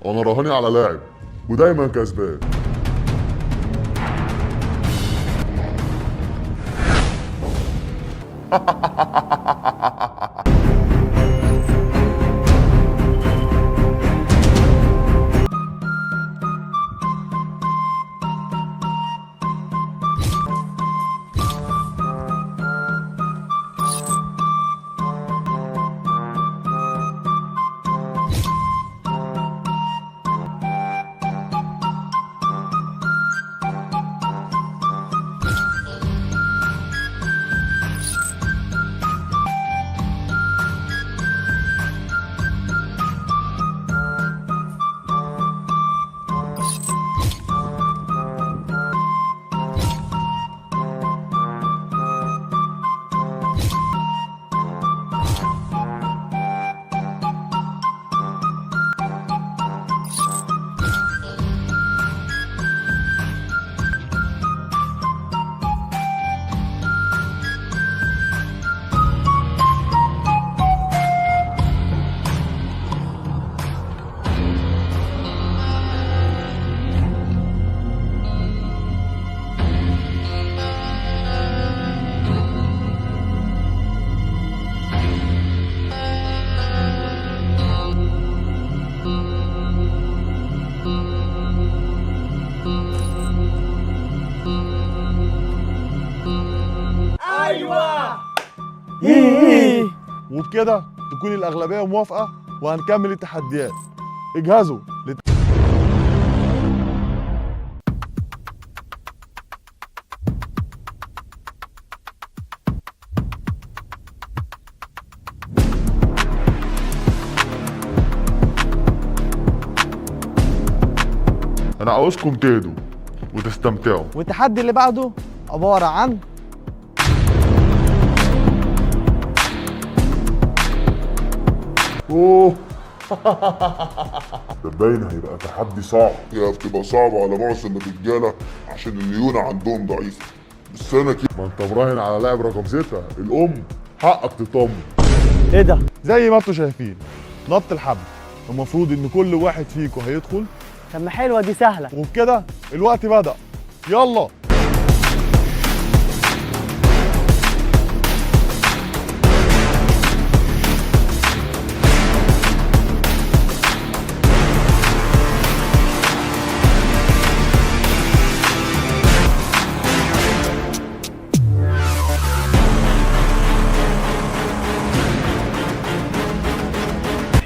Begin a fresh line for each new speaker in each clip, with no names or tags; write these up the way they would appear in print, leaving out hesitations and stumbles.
انا راهني على لاعب ودايما كسبان.
وبكده تكون الأغلبية موافقة وهنكمل التحديات. اجهزوا
انا عاوزكم تهدوا وتستمتعوا.
والتحدي اللي بعده عبارة عن
اوه ده باين هيبقى تحدي صعب. هي بتبقى صعبة على معظم الرجالة عشان الليونة عندهم ضعيفة، بس انا كده. ما انت مراهن على لاعب رقم 6 الام، حقك تطمن.
ايه ده؟
زي ما انتم شايفين نط الحبل. المفروض ان كل واحد فيكم هيدخل.
طب ما حلوة دي سهلة.
وبكده الوقت بدأ، يلا.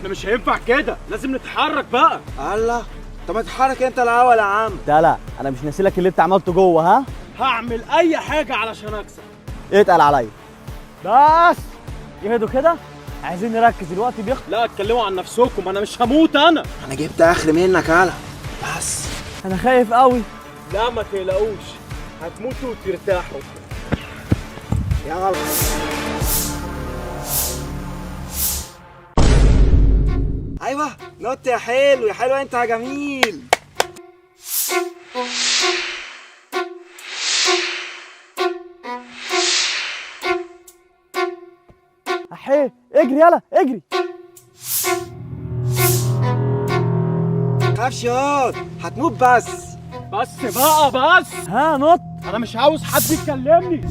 مش هينفع كده، لازم نتحرك بقى.
الله، طب ما تتحرك انت الاول يا عم.
لا انا مش ناسيلك اللي انت عملته جوه. ها،
هعمل اي حاجه علشان اكسب.
اتقل عليا بس. يهدوا كده، عايزين نركز، الوقت بيخلص.
لا اتكلموا عن نفسكم، انا مش هموت. انا
جبت اخر منك يالا بس.
انا خايف قوي.
لا ما تقلقوش، هتموتوا وترتاحوا.
يا غلط. ايوه نط يا حلو، يا حلو انت يا جميل.
احيه، اجري يلا اجري.
متخافش ياض، هتموت بس.
بس بقى بس.
ها نط.
انا مش عاوز حد يكلمني.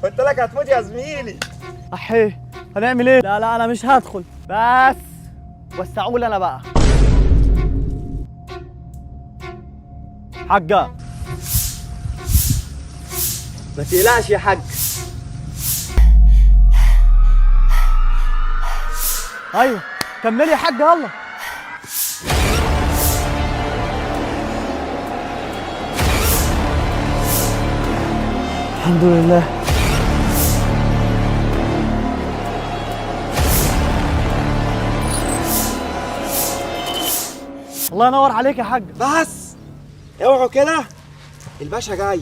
قلت لك هتموت يا زميلي.
احيه، هنعمل ايه؟ لا انا مش هدخل بس. وسعوا لي انا بقى. حاجة
ما تقلقش يا حاج.
ايوه كملي يا حاجة يلا. الحمد لله. الله ينور عليك يا حاج.
بس اوعوا كده، الباشا جاي.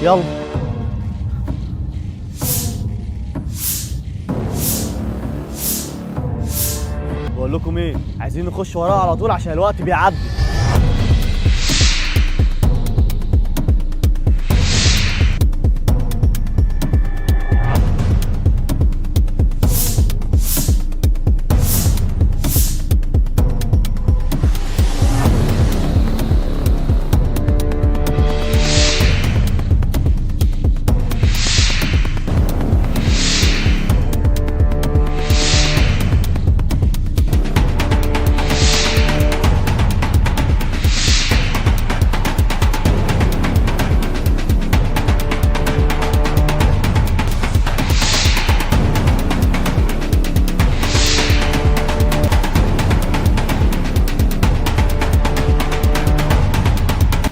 يلا. بقول لكم ايه، عايزين نخش وراها على طول عشان الوقت بيعدي.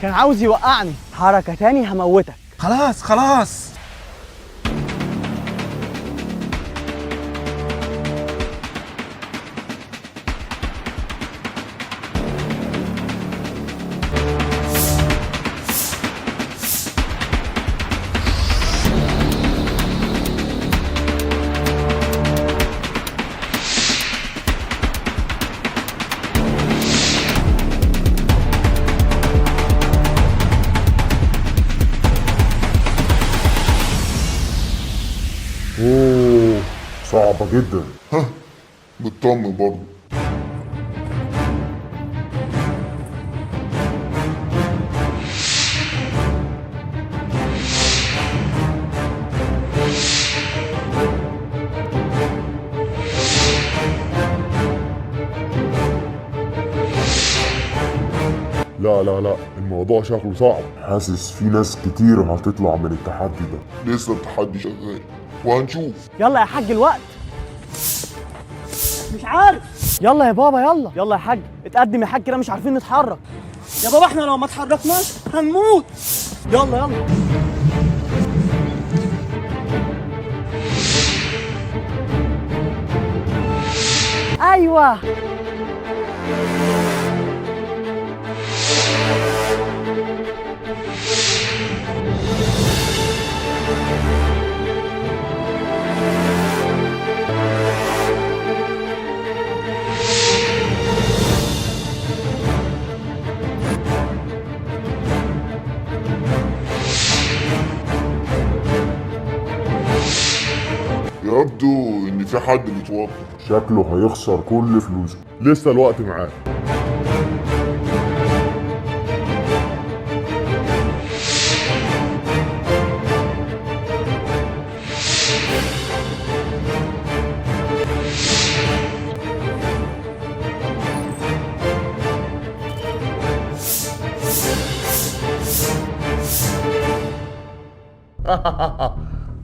كان عاوز يوقعني، حركة تاني هموتك.
خلاص خلاص.
اوه صعبة جدا. ها مطمن برضه. لا لا لا، الموضوع شكله صعب. حاسس في ناس كتير هتطلع من التحدي ده. لسه التحدي شغال وهنشوف.
يلا يا حاج الوقت. مش عارف. يلا يا بابا يلا. يلا يا حاج اتقدم يا حاج، كده مش عارفين نتحرك. يا بابا احنا لو ما اتحركناش هنموت. يلا يلا. ايوه.
يبدو ان في حد متوقع، شكله هيخسر كل فلوسه. لسه الوقت معاه.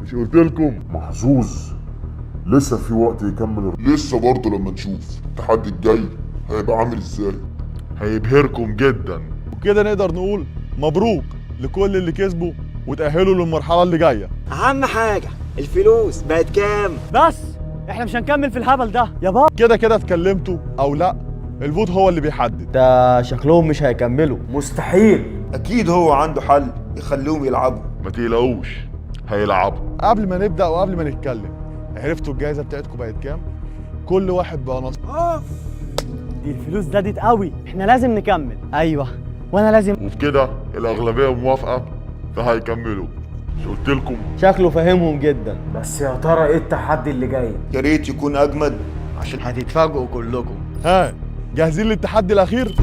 مش قلت لكم محظوظ؟ لسه في وقت يكمل. لسه برضه لما نشوف التحدي الجاي هيبقى عامل ازاي. هيبهركم جدا.
وكده نقدر نقول مبروك لكل اللي كسبوا وتأهلوا للمرحلة اللي جاية.
اهم حاجة الفلوس بقت كام؟
بس احنا مش هنكمل في الهبل ده يا بابا.
كده كده اتكلمتوا أو لأ، الفوت هو اللي بيحدد.
ده شكلهم مش هيكملوا.
مستحيل. اكيد هو عنده حل يخليهم يلعبوا.
ما تقلقوش هيلعبوا.
قبل ما نبدأ وقبل ما نتكلم، عرفتوا الجايزة بتاعتكم بقت كام؟ كل واحد بقى نص.
دي الفلوس زادت قوي، احنا لازم نكمل. ايوه وانا لازم.
وبكده الأغلبية موافقة فهيكملوا. مش قلت لكم؟
شكله فاهمهم جدا.
بس يا ترى ايه التحدي اللي جاي؟ يا ريت يكون اجمد عشان
هتتفاجئوا كلكم.
ها، جاهزين للتحدي الأخير؟